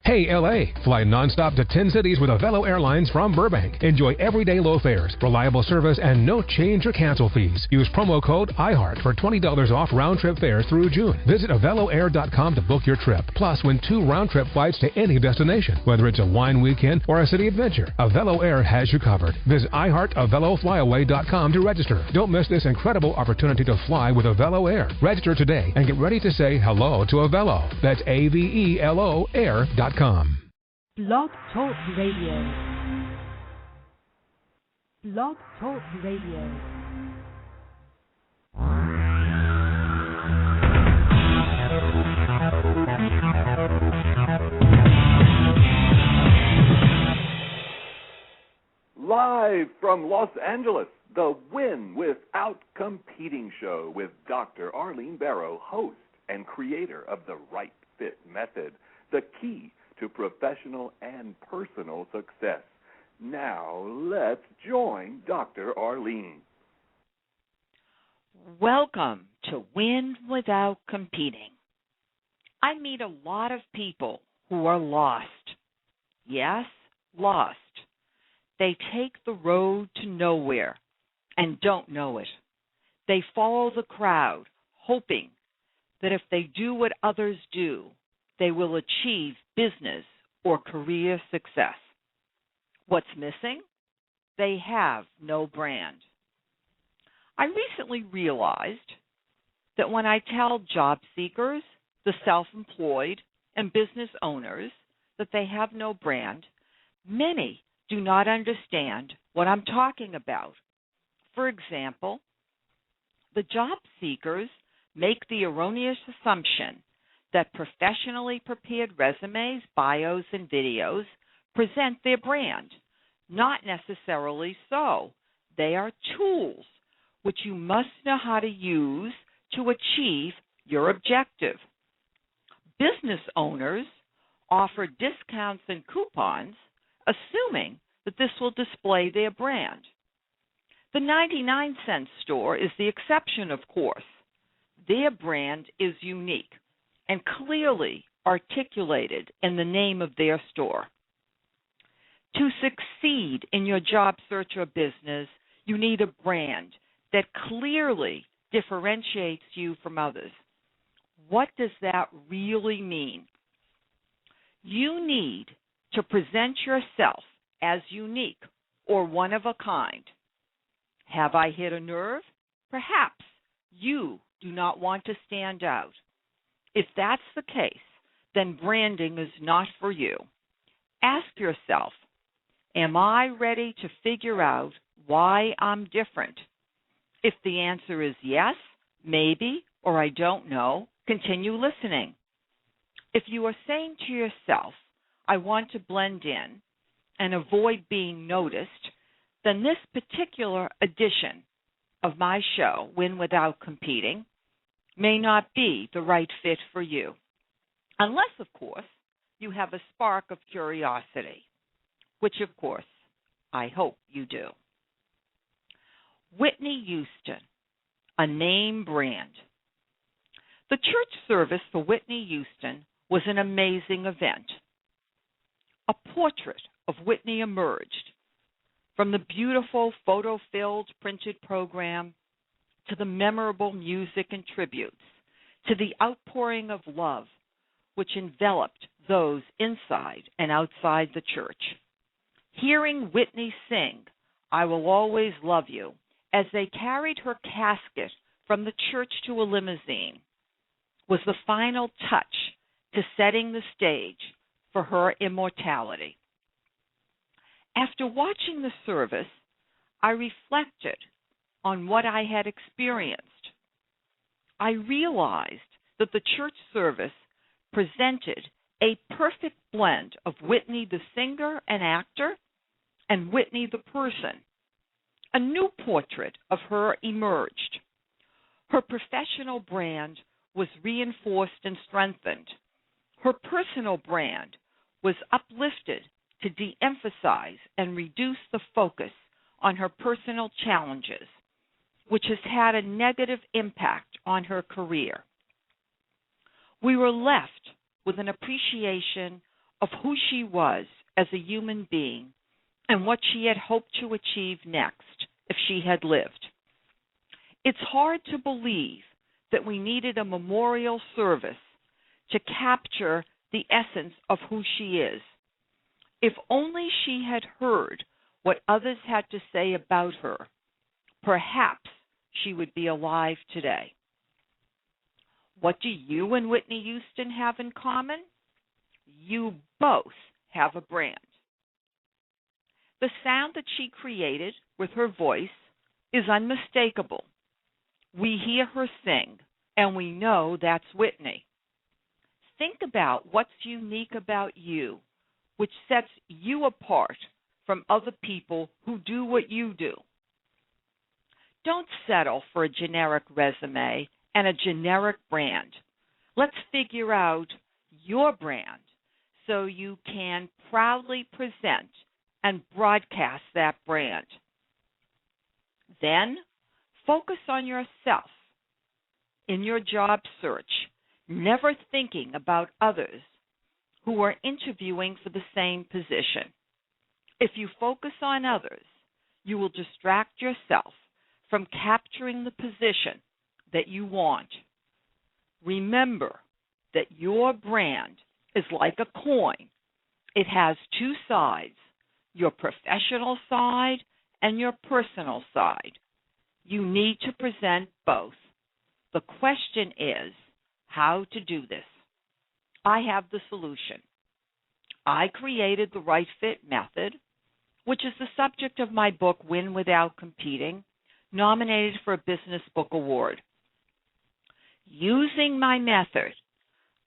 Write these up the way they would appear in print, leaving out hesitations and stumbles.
Hey LA, fly nonstop to 10 cities with Avelo Airlines from Burbank. Enjoy everyday low fares, reliable service, and no change or cancel fees. Use promo code IHEART for $20 off round-trip fares through June. Visit AveloAir.com to book your trip. Plus, win 2 round-trip flights to any destination, whether it's a wine weekend or a city adventure. Avelo Air has you covered. Visit iHeartAveloFlyaway.com to register. Don't miss this incredible opportunity to fly with Avelo Air. Register today and get ready to say hello to Avelo. That's AVELO Air.com. Blog Talk Radio. Blog Talk Radio. Live from Los Angeles, the Win Without Competing show with Dr. Arlene Barrow, host and creator of the Right Fit Method, the key to professional and personal success. Now, let's join Dr. Arlene. Welcome to Win Without Competing. I meet a lot of people who are lost. Yes, lost. They take the road to nowhere and don't know it. They follow the crowd, hoping that if they do what others do, they will achieve business or career success. What's missing? They have no brand. I recently realized that when I tell job seekers, the self-employed, and business owners that they have no brand, many do not understand what I'm talking about. For example, the job seekers make the erroneous assumption that professionally prepared resumes, bios, and videos present their brand. Not necessarily so. They are tools which you must know how to use to achieve your objective. Business owners offer discounts and coupons, assuming that this will display their brand. The 99-cent store is the exception, of course. Their brand is unique and clearly articulated in the name of their store. To succeed in your job search or business, you need a brand that clearly differentiates you from others. What does that really mean? You need to present yourself as unique or one of a kind. Have I hit a nerve? Perhaps you do not want to stand out. If that's the case, then branding is not for you. Ask yourself, am I ready to figure out why I'm different? If the answer is yes, maybe, or I don't know, continue listening. If you are saying to yourself, I want to blend in and avoid being noticed, then this particular edition of my show, Win Without Competing, may not be the right fit for you. Unless, of course, you have a spark of curiosity, which, of course, I hope you do. Whitney Houston, a name brand. The church service for Whitney Houston was an amazing event. A portrait of Whitney emerged from the beautiful photo-filled printed program to the memorable music and tributes, to the outpouring of love which enveloped those inside and outside the church. Hearing Whitney sing, I Will Always Love You, as they carried her casket from the church to a limousine, was the final touch to setting the stage for her immortality. After watching the service, I reflected on what I had experienced. I realized that the church service presented a perfect blend of Whitney the singer and actor and Whitney the person. A new portrait of her emerged. Her professional brand was reinforced and strengthened. Her personal brand was uplifted to de-emphasize and reduce the focus on her personal challenges, which has had a negative impact on her career. We were left with an appreciation of who she was as a human being and what she had hoped to achieve next if she had lived. It's hard to believe that we needed a memorial service to capture the essence of who she is. If only she had heard what others had to say about her, perhaps she would be alive today. What do you and Whitney Houston have in common? You both have a brand. The sound that she created with her voice is unmistakable. We hear her sing, and we know that's Whitney. Think about what's unique about you, which sets you apart from other people who do what you do. Don't settle for a generic resume and a generic brand. Let's figure out your brand so you can proudly present and broadcast that brand. Then, focus on yourself in your job search, never thinking about others who are interviewing for the same position. If you focus on others, you will distract yourself from capturing the position that you want. Remember that your brand is like a coin. It has two sides, your professional side and your personal side. You need to present both. The question is how to do this. I have the solution. I created the Right Fit Method, which is the subject of my book, Win Without Competing, nominated for a Business Book Award. Using my method,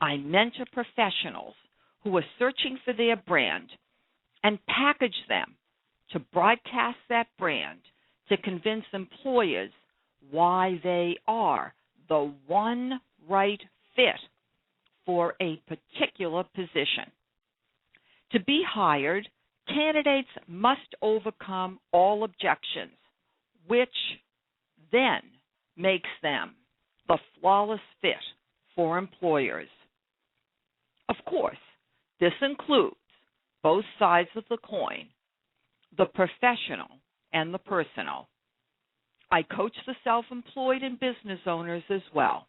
I mentor professionals who are searching for their brand and package them to broadcast that brand to convince employers why they are the one right fit for a particular position. To be hired, candidates must overcome all objections, which then makes them the flawless fit for employers. Of course, this includes both sides of the coin, the professional and the personal. I coach the self-employed and business owners as well.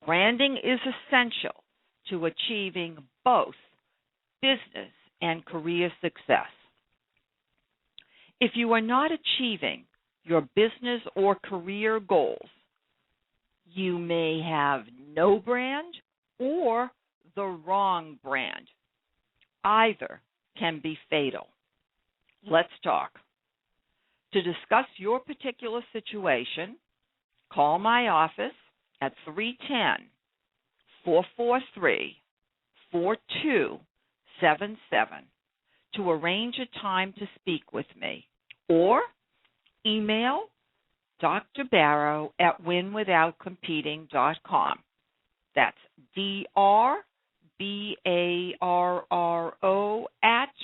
Branding is essential to achieving both business and career success. If you are not achieving your business or career goals, you may have no brand or the wrong brand. Either can be fatal. Let's talk. To discuss your particular situation, call my office at 310-443-4277 to arrange a time to speak with me, or email Dr. Barrow at winwithoutcompeting.com. That's DRBARRO at,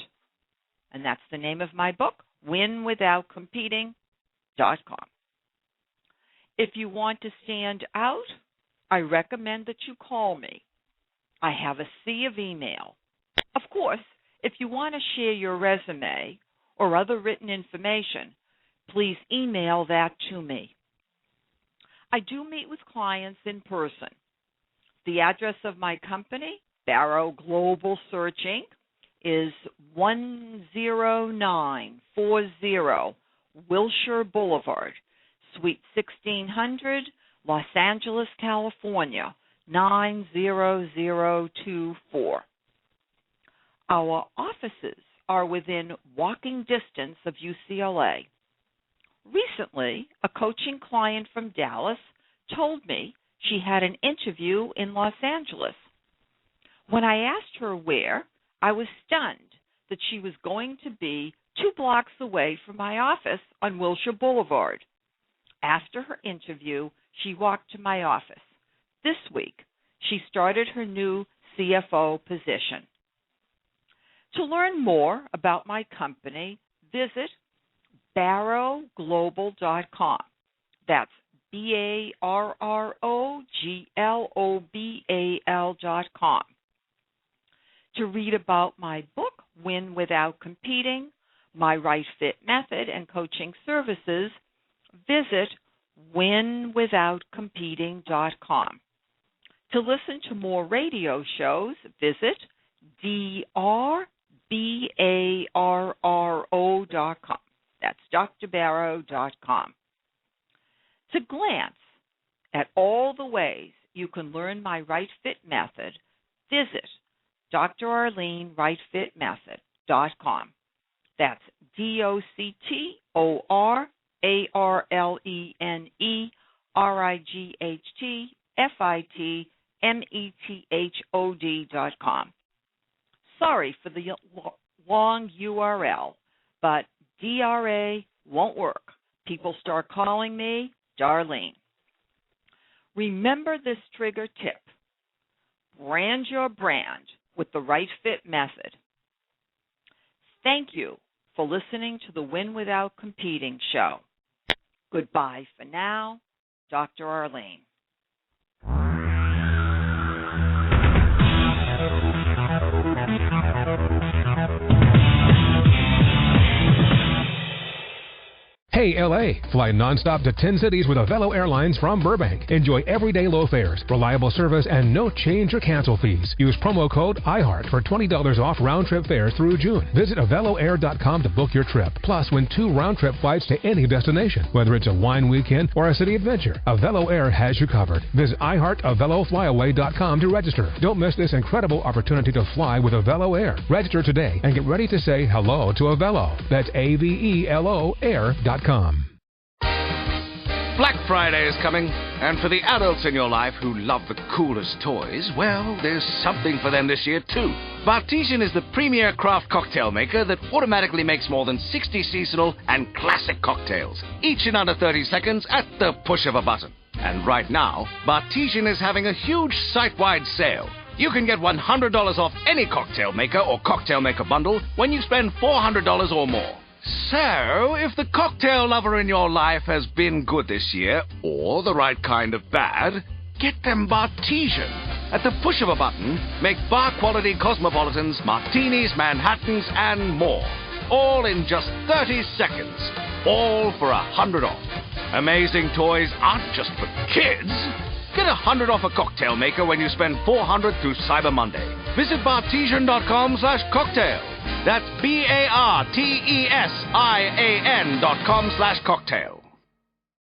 and that's the name of my book, winwithoutcompeting.com. If you want to stand out, I recommend that you call me. I have a sea of email. Of course, if you want to share your resume or other written information, please email that to me. I do meet with clients in person. The address of my company, Barrow Global Search Inc., is 10940 Wilshire Boulevard, Suite 1600, Los Angeles, California, 90024. Our offices are within walking distance of UCLA. Recently, a coaching client from Dallas told me she had an interview in Los Angeles. When I asked her where, I was stunned that she was going to be 2 blocks away from my office on Wilshire Boulevard. After her interview, she walked to my office. This week, she started her new CFO position. To learn more about my company, visit barrowglobal.com. That's BARROGLOBAL.com. To read about my book, Win Without Competing, my Right Fit Method, and coaching services, visit winwithoutcompeting.com. To listen to more radio shows, visit drbarro.com. That's drbarro.com. To glance at all the ways you can learn my Right Fit Method, visit drarlenewrightfitmethod.com. That's DOCTORALENERIGHTFITMETHOD.com. Sorry for the long URL, but DRA won't work. People start calling me Darlene. Remember this trigger tip. Brand your brand with the Right Fit Method. Thank you for listening to the Win Without Competing show. Goodbye for now, Dr. Arlene. Hey, LA! Fly nonstop to 10 cities with Avelo Airlines from Burbank. Enjoy everyday low fares, reliable service, and no change or cancel fees. Use promo code IHEART for $20 off round-trip fares through June. Visit AveloAir.com to book your trip. Plus, win 2 round-trip flights to any destination. Whether it's a wine weekend or a city adventure, Avelo Air has you covered. Visit iHeartAveloFlyaway.com to register. Don't miss this incredible opportunity to fly with Avelo Air. Register today and get ready to say hello to Avelo. That's AVELO Air.com. Black Friday is coming, and for the adults in your life who love the coolest toys, well, there's something for them this year too. Bartesian is the premier craft cocktail maker that automatically makes more than 60 seasonal and classic cocktails, each in under 30 seconds at the push of a button. And right now, Bartesian is having a huge site-wide sale. You can get $100 off any cocktail maker or cocktail maker bundle when you spend $400 or more. So, if the cocktail lover in your life has been good this year, or the right kind of bad, get them Bartesian. At the push of a button, make bar-quality cosmopolitans, martinis, Manhattans, and more. All in just 30 seconds. All for $100 off. Amazing toys aren't just for kids. Get $100 off a cocktail maker when you spend $400 through Cyber Monday. Visit Bartesian.com/cocktail. That's BARTESIAN.com/cocktail.